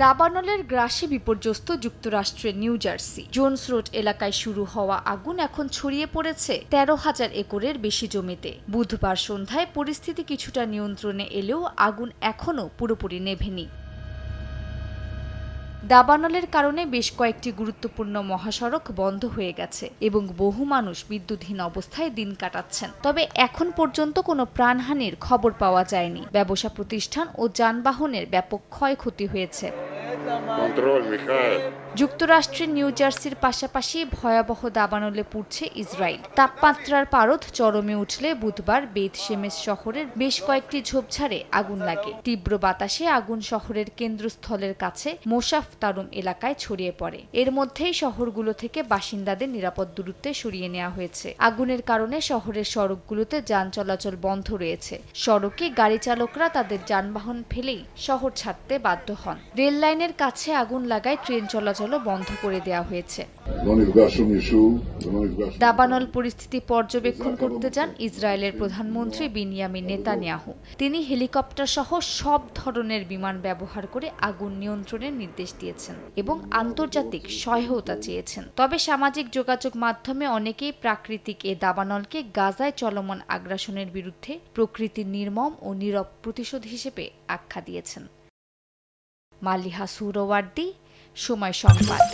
দাবানলের গ্রাসে বিপর্যস্ত যুক্তরাষ্ট্রের নিউ জার্সি জোনস রোড এলাকায় শুরু হওয়া আগুন এখন ছড়িয়ে পড়েছে ১৩,০০০ একরের বেশি জমিতে। বুধবার সন্ধ্যায় পরিস্থিতি কিছুটা নিয়ন্ত্রণে এলেও আগুন এখনও পুরোপুরি নেভেনি। দাবানলের কারণে বেশ কয়েকটি গুরুত্বপূর্ণ মহাসড়ক বন্ধ হয়ে গেছে এবং বহু মানুষ বিদ্যুৎহীন অবস্থায় দিন কাটাচ্ছেন। তবে এখন পর্যন্ত কোনো প্রাণহানির খবর পাওয়া যায়নি। ব্যবসা প্রতিষ্ঠান ও যানবাহনের ব্যাপক ক্ষয়ক্ষতি হয়েছে। যুক্তরাষ্ট্রের নিউ জার্সির পাশাপাশি ভয়াবহ দাবানলে পুড়ছে ইসরায়েল। তাপমাত্রার পারদ চরমে উঠলে বুধবার বেত শেমেশ শহরের বেশ কয়েকটি ঝোপঝাড়ে আগুন লাগে। তীব্র বাতাসে আগুন শহরের কেন্দ্রস্থলের কাছে মোশাফ তারুম এলাকায় ছড়িয়ে পড়ে। এর মধ্যেই শহরগুলো থেকে বাসিন্দাদের নিরাপদ দূরত্বে সরিয়ে নেওয়া হয়েছে। আগুনের কারণে শহরের সড়কগুলোতে যান চলাচল বন্ধ রয়েছে। সড়কে গাড়ি চালকরা তাদের যানবাহন ফেলেই শহর ছাড়তে বাধ্য হন। রেল লাইনের কাছে আগুন লাগায় ট্রেন চলাচলও বন্ধ করে দেওয়া হয়েছে। দাবানল পরিস্থিতি পর্যবেক্ষণ করতে যান ইসরায়েলের প্রধানমন্ত্রী বিনিয়ামিন নেতানিয়াহু। তিনি হেলিকপ্টার সহ সব ধরনের বিমান ব্যবহার করে আগুন নিয়ন্ত্রণের নির্দেশ দিয়েছেন এবং আন্তর্জাতিক সহায়তা চেয়েছেন। তবে সামাজিক যোগাযোগ মাধ্যমে অনেকেই প্রাকৃতিক এ দাবানলকে গাজায় চলমান আগ্রাসনের বিরুদ্ধে প্রকৃতির নির্মম ও নীরব প্রতিশোধ হিসেবে আখ্যা দিয়েছেন। মালিহা সুহরাওয়ার্দী, সময় সংবাদ।